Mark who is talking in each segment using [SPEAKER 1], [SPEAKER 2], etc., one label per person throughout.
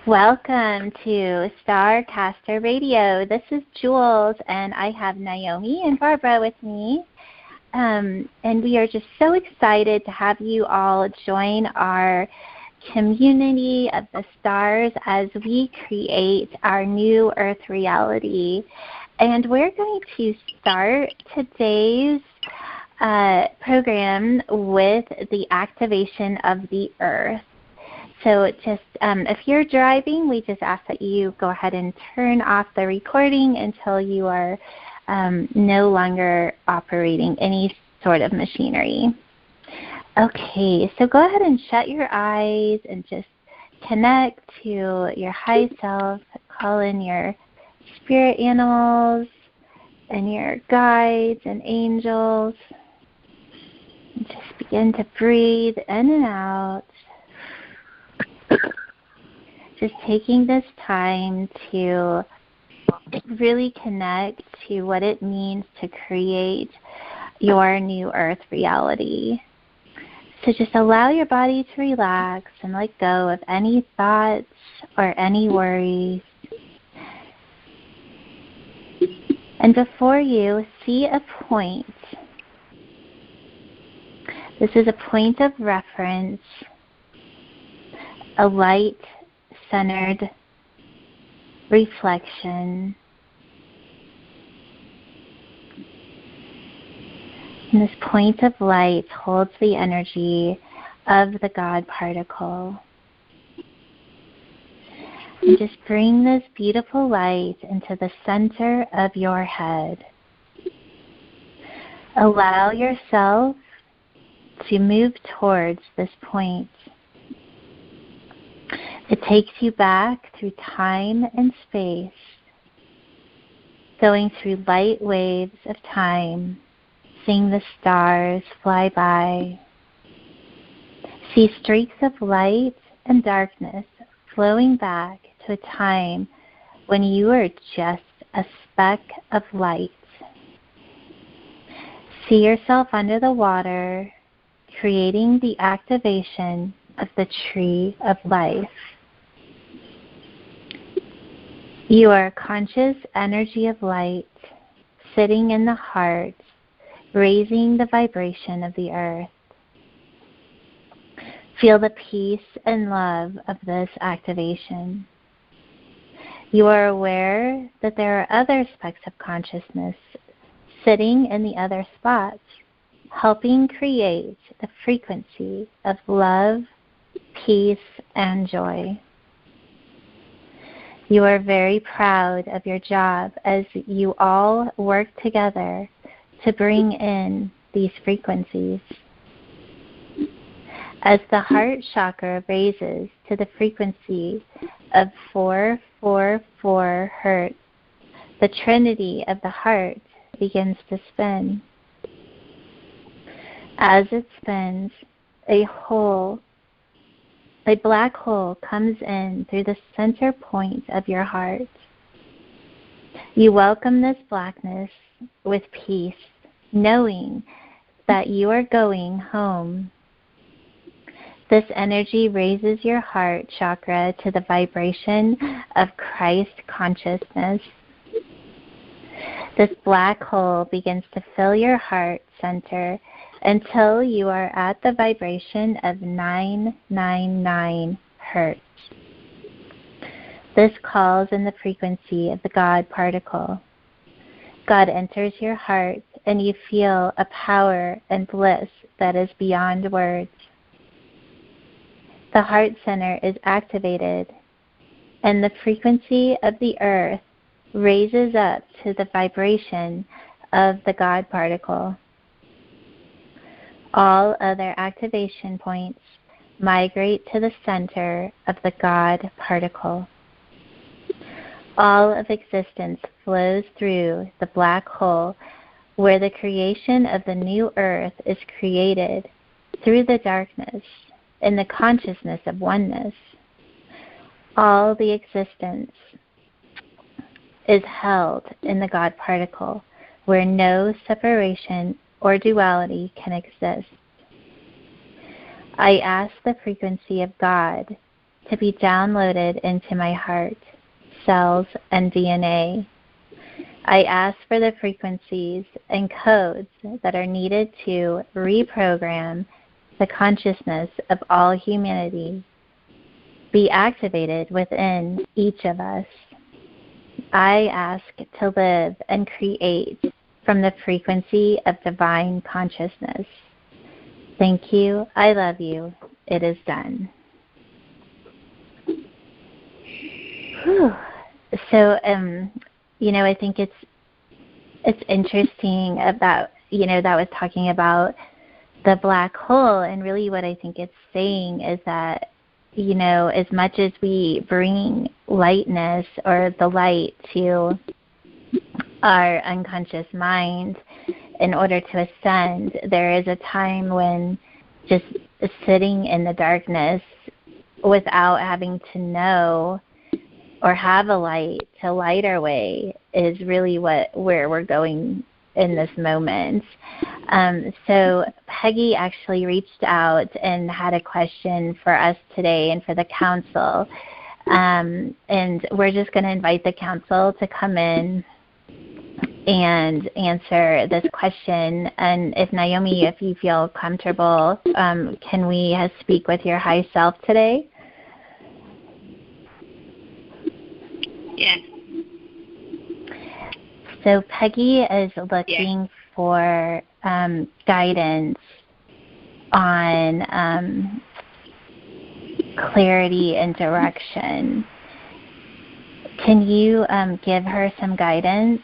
[SPEAKER 1] Welcome to Starcaster Radio. This is Jules, and I have Naomi and Barbara with me. And we are just so excited to have you all join our community of the stars as we create our new Earth reality. And we're going to start today's program with the activation of the Earth. So just if you're driving, we just ask that you go ahead and turn off the recording until you are no longer operating any sort of machinery. Okay, so go ahead and shut your eyes and just connect to your high self. Call in your spirit animals and your guides and angels. And just begin to breathe in and out. Just taking this time to really connect to what it means to create your new Earth reality. So just allow your body to relax and let go of any thoughts or any worries. And before you, see a point. This is a point of reference, a light-centered reflection. And this point of light holds the energy of the God particle. And just bring this beautiful light into the center of your head. Allow yourself to move towards this point. It takes you back through time and space, going through light waves of time, seeing the stars fly by. See streaks of light and darkness flowing back to a time when you were just a speck of light. See yourself under the water, creating the activation of the tree of life. You are a conscious energy of light sitting in the heart, raising the vibration of the earth. Feel the peace and love of this activation. You are aware that there are other specks of consciousness sitting in the other spots, helping create the frequency of love, peace, and joy. You are very proud of your job as you all work together to bring in these frequencies. As the heart chakra raises to the frequency of 444 Hertz, the trinity of the heart begins to spin. As it spins, a black hole comes in through the center point of your heart. You welcome this blackness with peace, knowing that you are going home. This energy raises your heart chakra to the vibration of Christ consciousness. This black hole begins to fill your heart center until you are at the vibration of 999 Hertz. This calls in the frequency of the God particle. God enters your heart and you feel a power and bliss that is beyond words. The heart center is activated and the frequency of the earth raises up to the vibration of the God particle. All other activation points migrate to the center of the God particle. All of existence flows through the black hole where the creation of the new earth is created through the darkness in the consciousness of oneness. All the existence is held in the God particle where no separation or duality can exist. I ask the frequency of God to be downloaded into my heart, cells, and DNA. I ask for the frequencies and codes that are needed to reprogram the consciousness of all humanity be activated within each of us. I ask to live and create from the frequency of divine consciousness. Thank you. I love you. It is done. Whew. So, I think it's interesting about, that was talking about the black hole, and really what I think it's saying is that, as much as we bring lightness or the light to our unconscious mind in order to ascend, there is a time when just sitting in the darkness without having to know or have a light to light our way is really where we're going in this moment. So Peggy actually reached out and had a question for us today and for the council. And we're just going to invite the council to come in and answer this question. And if Naomi, if you feel comfortable, can we speak with your high self today?
[SPEAKER 2] Yes.
[SPEAKER 1] So Peggy is looking for guidance on clarity and direction. Can you give her some guidance?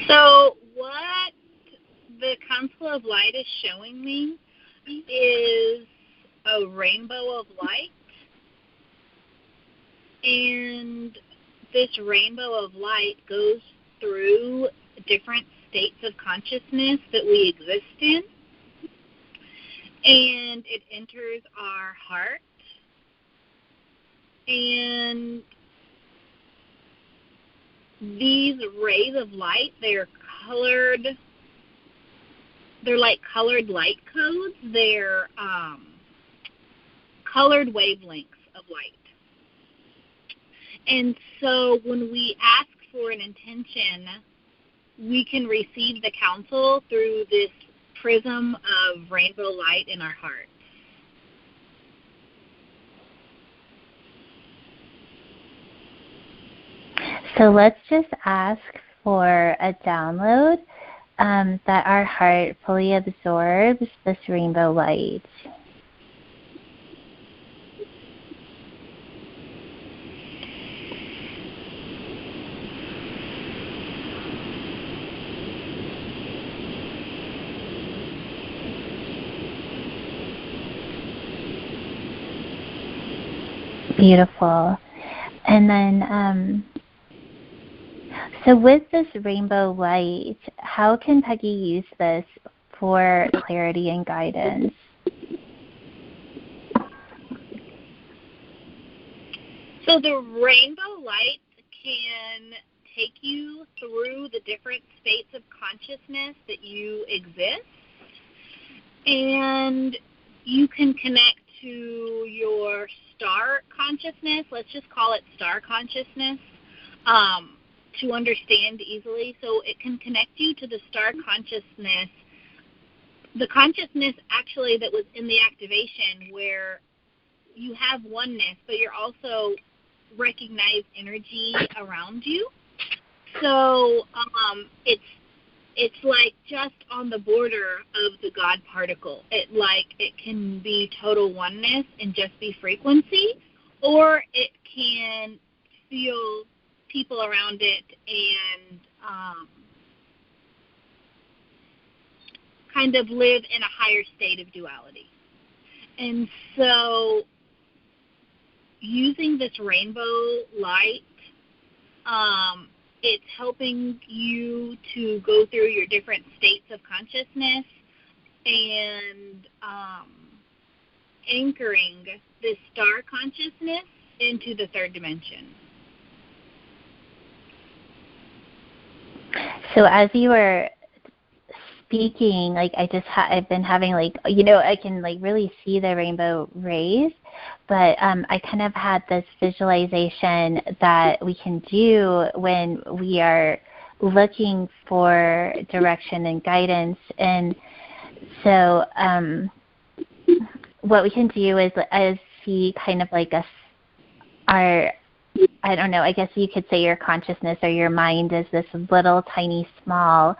[SPEAKER 2] So what the Council of Light is showing me is a rainbow of light. And this rainbow of light goes through different states of consciousness that we exist in. And it enters our heart. And these rays of light, they're like colored light codes. They're colored wavelengths of light. And so when we ask for an intention, we can receive the counsel through this prism of rainbow light in our heart.
[SPEAKER 1] So let's just ask for a download that our heart fully absorbs this rainbow light. Beautiful. And then, so with this rainbow light, how can Peggy use this for clarity and guidance?
[SPEAKER 2] So the rainbow light can take you through the different states of consciousness that you exist, and you can connect to your star consciousness. Let's just call it star consciousness to understand easily. So it can connect you to the star consciousness, the consciousness actually that was in the activation, where you have oneness, but you're also recognize energy around you. So it's like just on the border of the God particle. It can be total oneness and just be frequency, or it can feel people around it and kind of live in a higher state of duality. And so using this rainbow light, it's helping you to go through your different states of consciousness and anchoring this star consciousness into the third dimension.
[SPEAKER 1] So as you were speaking, like I've been having like, you know, I can like really see the rainbow rays, but I kind of had this visualization that we can do when we are looking for direction and guidance. And so what we can do is see kind of like our, I don't know, I guess you could say your consciousness or your mind is this little tiny small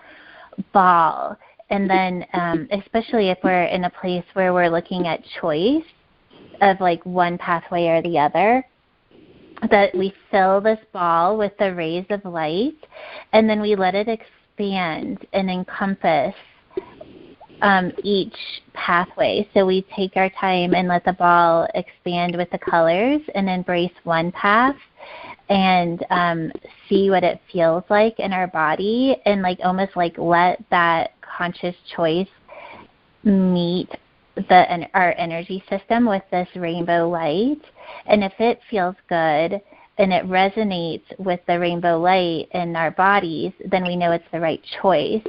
[SPEAKER 1] ball. And then especially if we're in a place where we're looking at choice of like one pathway or the other, that we fill this ball with the rays of light, and then we let it expand and encompass each pathway. So we take our time and let the ball expand with the colors and embrace one path and see what it feels like in our body, and like almost like let that conscious choice meet our energy system with this rainbow light. And if it feels good and it resonates with the rainbow light in our bodies, then we know it's the right choice.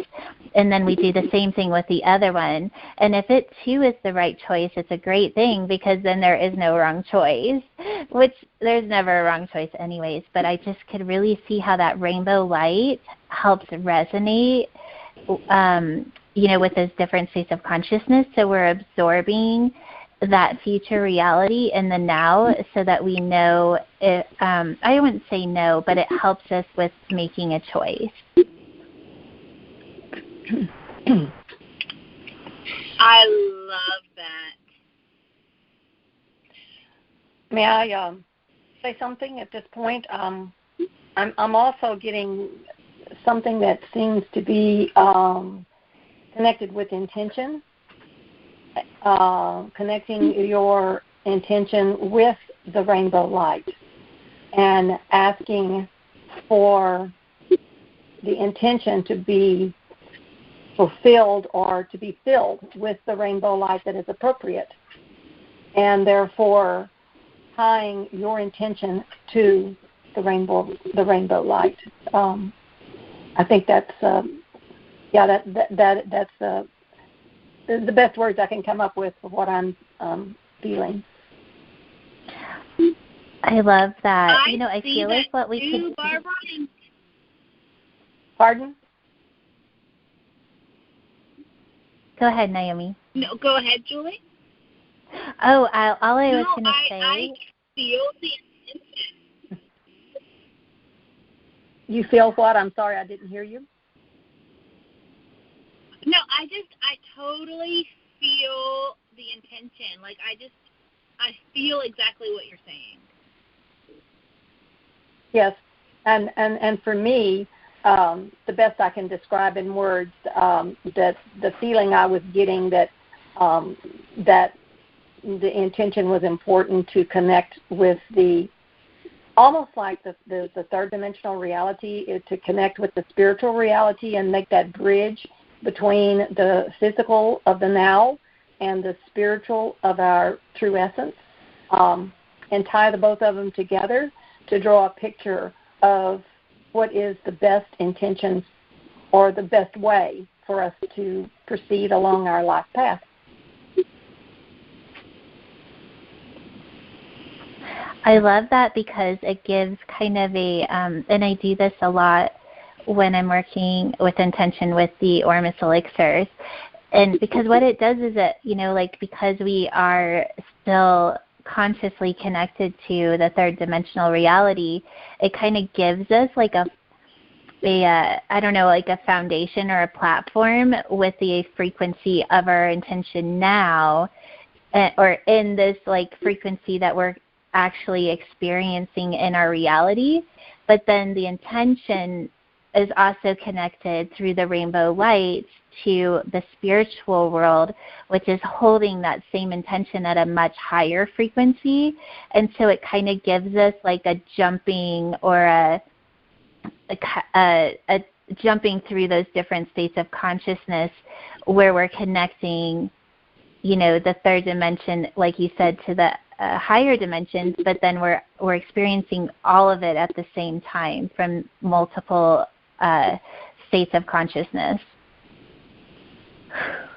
[SPEAKER 1] And then we do the same thing with the other one. And if it too is the right choice, it's a great thing, because then there is no wrong choice, which there's never a wrong choice anyways. But I just could really see how that rainbow light helps resonate you know, with those different states of consciousness. So we're absorbing that future reality in the now, so that we know it, I wouldn't say no, but it helps us with making a choice.
[SPEAKER 2] I love that.
[SPEAKER 3] May I say something at this point? I'm also getting something that seems to be connected with intention, connecting your intention with the rainbow light, and asking for the intention to be fulfilled or to be filled with the rainbow light that is appropriate, and therefore tying your intention to the rainbow light. I think that's that's the best words I can come up with for what I'm feeling.
[SPEAKER 1] I love that. I feel like what we could
[SPEAKER 2] do.
[SPEAKER 3] Pardon?
[SPEAKER 1] Go ahead, Naomi.
[SPEAKER 2] No, go ahead, Julie.
[SPEAKER 1] Oh, all I was going to say.
[SPEAKER 2] I feel the intention.
[SPEAKER 3] You feel what? I'm sorry, I didn't hear you.
[SPEAKER 2] No, I totally feel the intention. Like, I feel exactly what you're saying.
[SPEAKER 3] Yes, and for me, the best I can describe in words, that the feeling I was getting that the intention was important to connect with almost like the third dimensional reality, is to connect with the spiritual reality and make that bridge between the physical of the now and the spiritual of our true essence, and tie the both of them together to draw a picture of what is the best intentions or the best way for us to proceed along our life path.
[SPEAKER 1] I love that, because it gives kind of and I do this a lot when I'm working with intention with the Ormus elixirs. And because what it does is that, because we are still consciously connected to the third dimensional reality, it kind of gives us like a foundation or a platform with the frequency of our intention now, or in this like frequency that we're actually experiencing in our reality. But then the intention is also connected through the rainbow light to the spiritual world, which is holding that same intention at a much higher frequency. And so it kind of gives us like a jumping or a jumping through those different states of consciousness, where we're connecting, the third dimension, like you said, to the higher dimensions, but then we're experiencing all of it at the same time from multiple states of consciousness.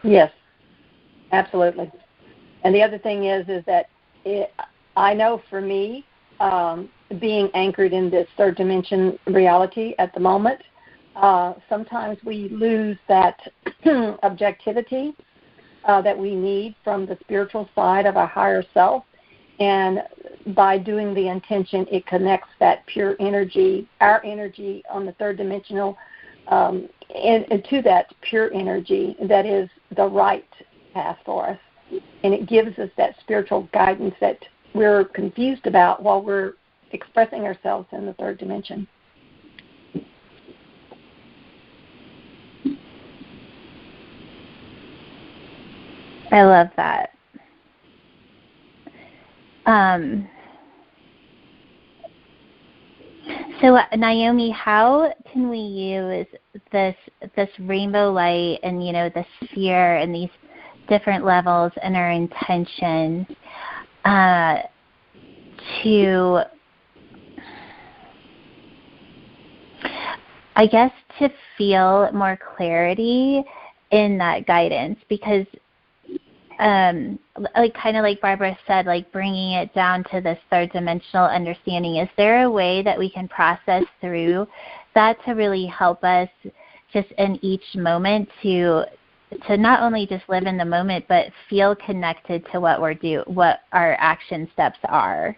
[SPEAKER 3] Yes, absolutely. And the other thing is that I know for me, being anchored in this third dimension reality at the moment, sometimes we lose that objectivity that we need from the spiritual side of our higher self. And by doing the intention, it connects that pure energy, our energy on the third dimensional, and to that pure energy that is the right path for us. And it gives us that spiritual guidance that we're confused about while we're expressing ourselves in the third dimension.
[SPEAKER 1] I love that. So Naomi, how can we use this rainbow light and the sphere and these different levels in our intention to, I guess, to feel more clarity in that guidance? Because kind of like Barbara said, like bringing it down to this third dimensional understanding, is there a way that we can process through that to really help us just in each moment to not only just live in the moment, but feel connected to what what our action steps are?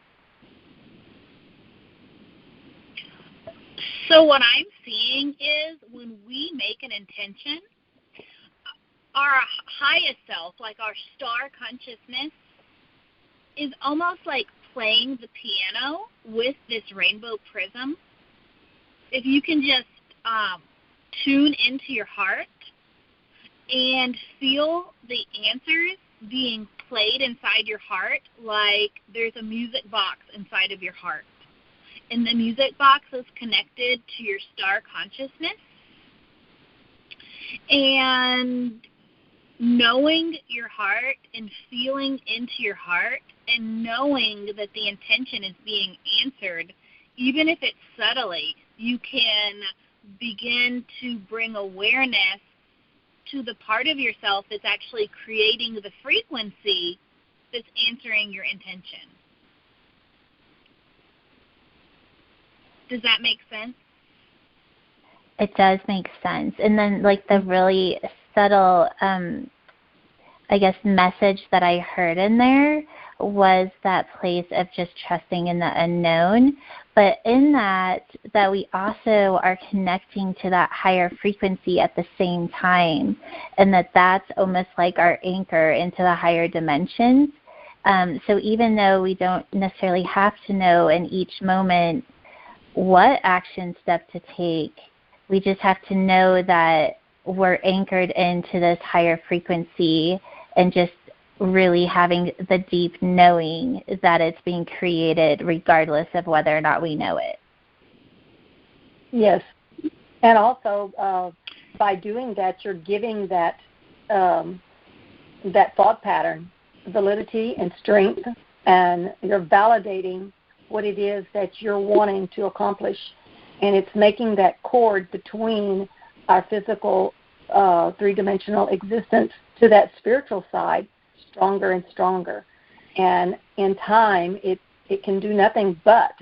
[SPEAKER 2] So what I'm seeing is when we make an intention, our highest self, like our star consciousness, is almost like playing the piano with this rainbow prism. If you can just tune into your heart and feel the answers being played inside your heart, like there's a music box inside of your heart. And the music box is connected to your star consciousness. And knowing your heart and feeling into your heart and knowing that the intention is being answered, even if it's subtly, you can begin to bring awareness to the part of yourself that's actually creating the frequency that's answering your intention. Does that make sense?
[SPEAKER 1] It does make sense. And then like the really subtle, I guess, message that I heard in there was that place of just trusting in the unknown. But in that we also are connecting to that higher frequency at the same time, and that's almost like our anchor into the higher dimensions. So even though we don't necessarily have to know in each moment what action step to take, we just have to know that we're anchored into this higher frequency and just really having the deep knowing that it's being created regardless of whether or not we know it.
[SPEAKER 3] Yes. And also by doing that, you're giving that thought pattern validity and strength, and you're validating what it is that you're wanting to accomplish. And it's making that cord between our physical three-dimensional existence to that spiritual side stronger and stronger. And in time, it can do nothing but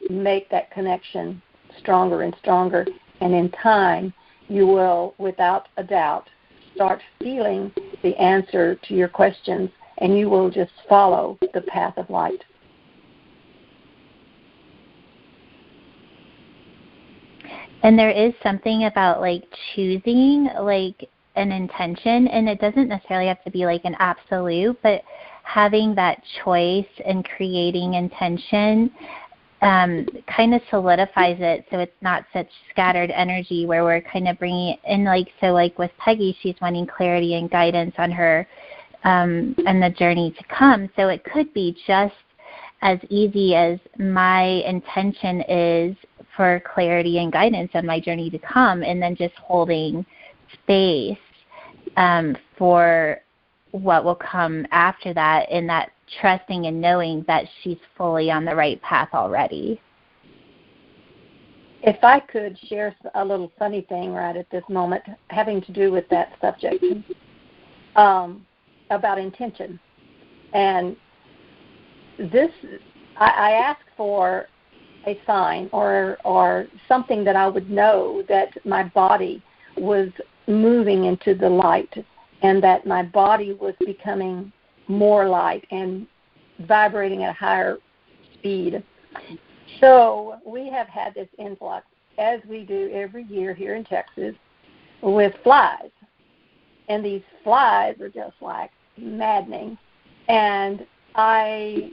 [SPEAKER 3] make that connection stronger and stronger. And in time, you will, without a doubt, start feeling the answer to your questions, and you will just follow the path of light.
[SPEAKER 1] And there is something about like choosing like an intention, and it doesn't necessarily have to be like an absolute, but having that choice and creating intention kind of solidifies it, so it's not such scattered energy where we're kind of bringing it in. Like, so like with Peggy, she's wanting clarity and guidance on her and the journey to come. So it could be just as easy as my intention is for clarity and guidance on my journey to come, and then just holding space for what will come after that, and that trusting and knowing that she's fully on the right path already.
[SPEAKER 3] If I could share a little funny thing right at this moment having to do with that subject, about intention. And this, I asked for a sign or something that I would know that my body was moving into the light and that my body was becoming more light and vibrating at a higher speed. So we have had this influx, as we do every year here in Texas, with flies. And these flies are just like maddening. And I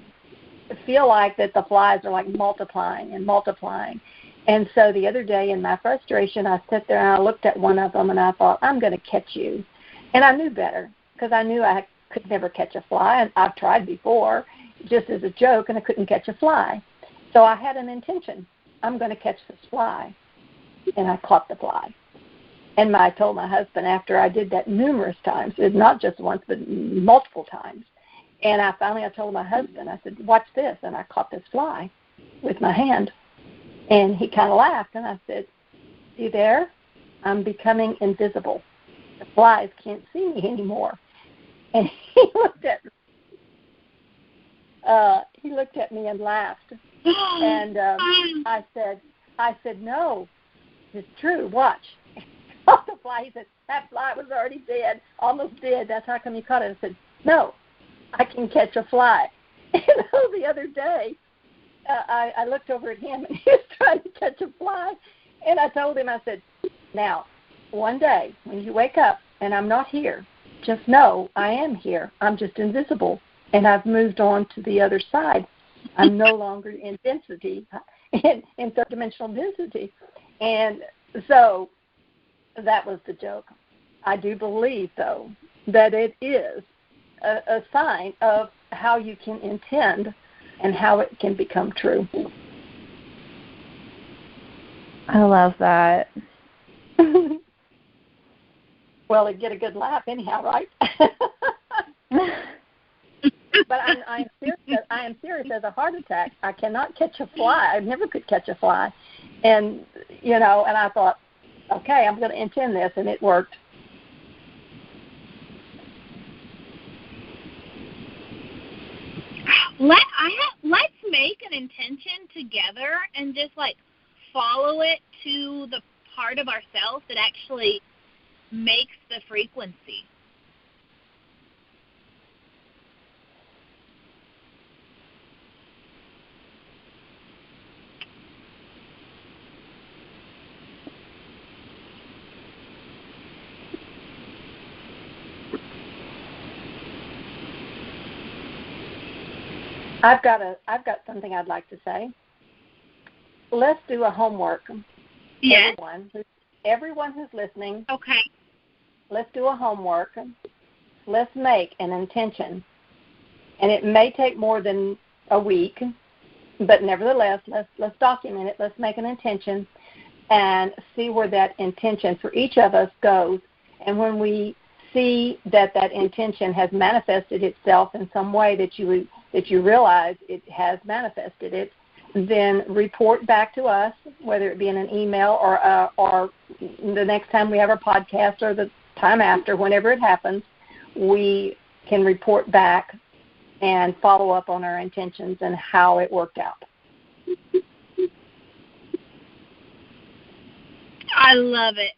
[SPEAKER 3] feel like that the flies are like multiplying and multiplying. And so the other day in my frustration, I sat there and I looked at one of them and I thought, I'm going to catch you. And I knew better because I knew I could never catch a fly. And I've tried before just as a joke and I couldn't catch a fly. So I had an intention. I'm going to catch this fly. And I caught the fly. And I told my husband after I did that numerous times, not just once but multiple times. And I told my husband, I said, watch this. And I caught this fly with my hand. And he kind of laughed. And I said, see there? I'm becoming invisible. The flies can't see me anymore. And he looked at me and laughed. And I said, no, it's true. Watch. Caught the fly. He said, that fly was already dead, almost dead. That's how come you caught it. I said, no, I can catch a fly. And the other day, I looked over at him, and he was trying to catch a fly. And I told him, I said, now, one day when you wake up and I'm not here, just know I am here. I'm just invisible, and I've moved on to the other side. I'm no longer in density, in third-dimensional density. And so that was the joke. I do believe, though, that it is a sign of how you can intend and how it can become true.
[SPEAKER 1] I love that.
[SPEAKER 3] Well, it'd get a good laugh anyhow, right? But I'm serious. I am serious as a heart attack. I cannot catch a fly. I never could catch a fly. And, and I thought, okay, I'm going to intend this, and it worked.
[SPEAKER 2] Let's make an intention together and just follow it to the part of ourselves that actually makes the frequency.
[SPEAKER 3] I've got something I'd like to say. Let's do a homework.
[SPEAKER 2] Yes.
[SPEAKER 3] Everyone who's listening.
[SPEAKER 2] Okay.
[SPEAKER 3] Let's do a homework. Let's make an intention. And it may take more than a week, but nevertheless, let's document it. Let's make an intention and see where that intention for each of us goes. And when we see that intention has manifested itself in some way that you realize it has manifested it, then report back to us, whether it be in an email or the next time we have our podcast or the time after, whenever it happens, we can report back and follow up on our intentions and how it worked out.
[SPEAKER 2] I love it.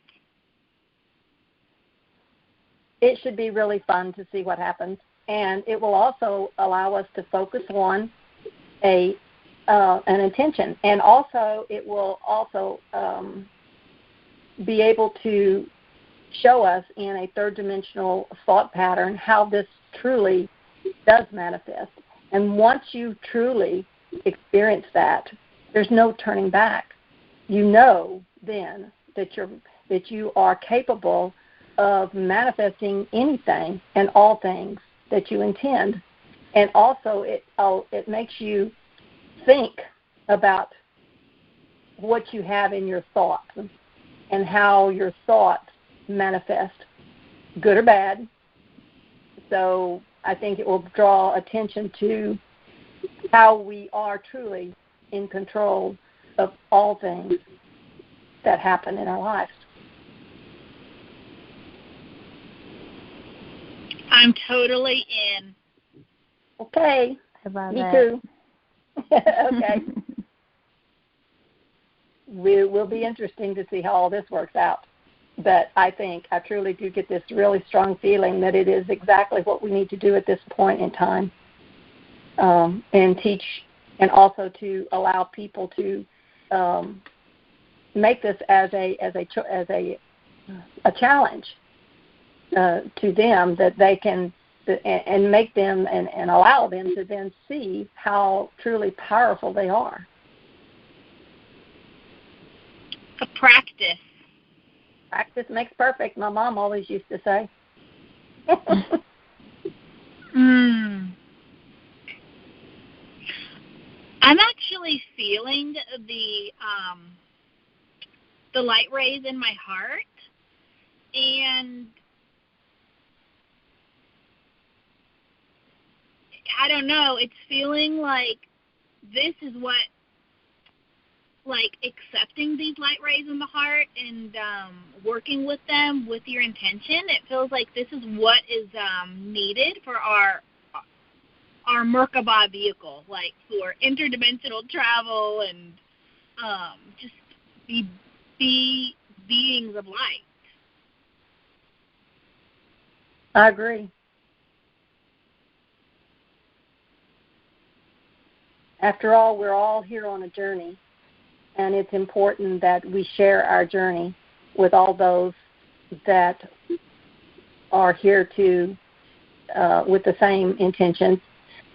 [SPEAKER 3] It should be really fun to see what happens. And it will also allow us to focus on an intention. And also, it will also be able to show us in a third-dimensional thought pattern how this truly does manifest. And once you truly experience that, there's no turning back. You know then that you are capable of manifesting anything and all things that you intend. And also it makes you think about what you have in your thoughts and how your thoughts manifest, good or bad. So I think it will draw attention to how we are truly in control of all things that happen in our lives.
[SPEAKER 2] I'm totally in.
[SPEAKER 3] Okay.
[SPEAKER 1] I love
[SPEAKER 3] Me
[SPEAKER 1] it.
[SPEAKER 3] too. Okay. Will be interesting to see how all this works out. But I truly do get this really strong feeling that it is exactly what we need to do at this point in time, and teach, and also to allow people to make this as a challenge to them, that they can, and make them and allow them to then see how truly powerful they are.
[SPEAKER 2] A practice.
[SPEAKER 3] Practice makes perfect, my mom always used to say.
[SPEAKER 2] I'm actually feeling the light rays in my heart, and I don't know, it's feeling like this is what, like, accepting these light rays in the heart and working with them with your intention, it feels like this is what is needed for our Merkaba vehicle, like for interdimensional travel and just be beings of light.
[SPEAKER 3] I agree. After all, we're all here on a journey, and it's important that we share our journey with all those that are here to with the same intentions.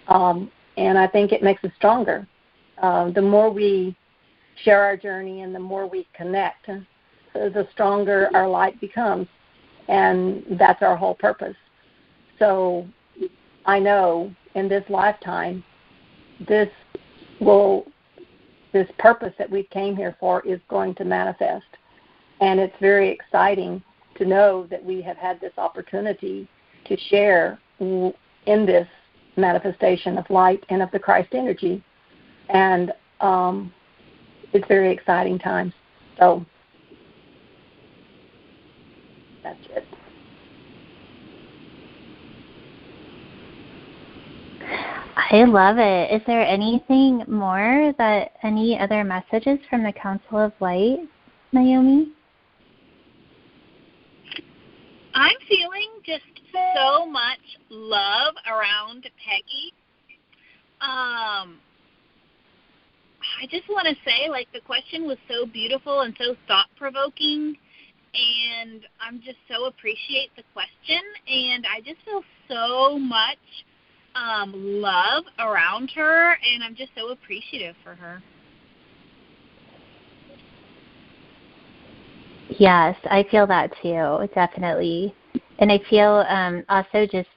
[SPEAKER 3] And I think it makes us stronger. The more we share our journey and the more we connect, the stronger our light becomes. And that's our whole purpose. So I know in this lifetime, this purpose that we came here for is going to manifest. And it's very exciting to know that we have had this opportunity to share in this manifestation of light and of the Christ energy. And it's very exciting times. So that's it.
[SPEAKER 1] I love it. Is there anything more, any other messages from the Council of Light, Naomi?
[SPEAKER 2] I'm feeling just so much love around Peggy. I just want to say, like, the question was so beautiful and so thought-provoking, and I'm just so appreciate the question, and I just feel so much love around her, and I'm just so appreciative for her.
[SPEAKER 1] Yes, I feel that too, definitely. And I feel also just,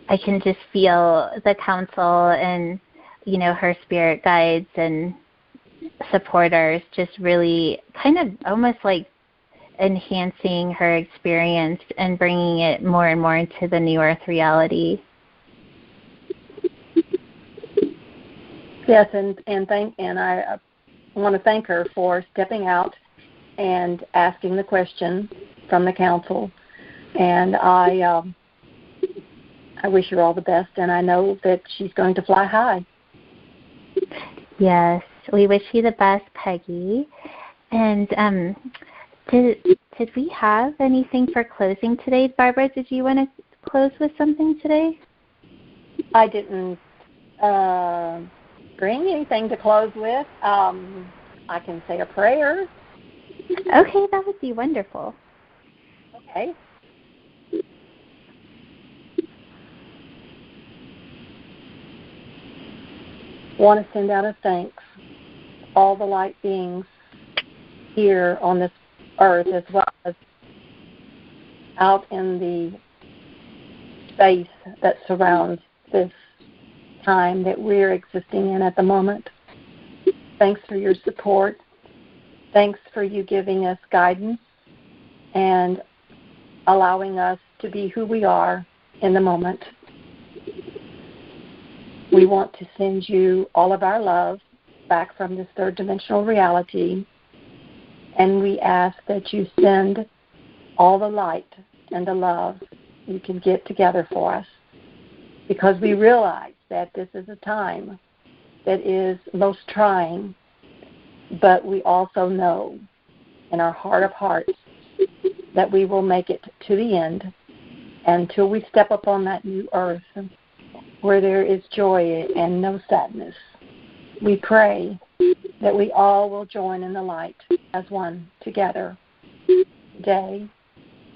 [SPEAKER 1] I can just feel the council and, her spirit guides and supporters just really kind of almost like enhancing her experience and bringing it more and more into the New Earth reality.
[SPEAKER 3] Yes, and I want to thank her for stepping out and asking the question from the council. And I wish her all the best, and I know that she's going to fly high.
[SPEAKER 1] Yes, we wish you the best, Peggy. And did we have anything for closing today? Barbara, did you want to close with something today?
[SPEAKER 3] I didn't bring anything to close with. I can say a prayer.
[SPEAKER 1] Okay, that would be wonderful.
[SPEAKER 3] Okay. Want to send out a thanks to all the light beings here on this earth, as well as out in the space that surrounds this time that we're existing in at the moment. Thanks for your support. Thanks for you giving us guidance and allowing us to be who we are in the moment. We want to send you all of our love back from this third dimensional reality, and we ask that you send all the light and the love you can get together for us, because we realize that this is a time that is most trying, but we also know in our heart of hearts that we will make it to the end until we step up on that new earth where there is joy and no sadness. We pray that we all will join in the light as one together, today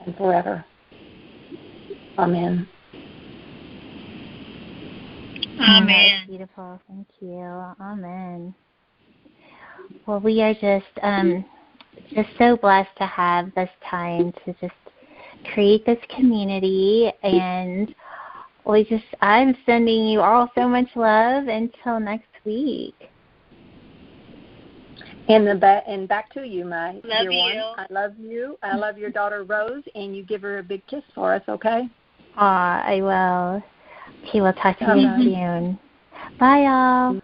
[SPEAKER 3] and forever. Amen.
[SPEAKER 2] Amen.
[SPEAKER 1] That's beautiful. Thank you. Amen. Well, we are just so blessed to have this time to just create this community, and I'm sending you all so much love until next week.
[SPEAKER 3] And back to you, my
[SPEAKER 2] love
[SPEAKER 3] dear
[SPEAKER 2] you.
[SPEAKER 3] one. I love you. I love your daughter Rose, and you give her a big kiss for us, okay?
[SPEAKER 1] I will. Okay, we'll talk to you soon. Bye, y'all.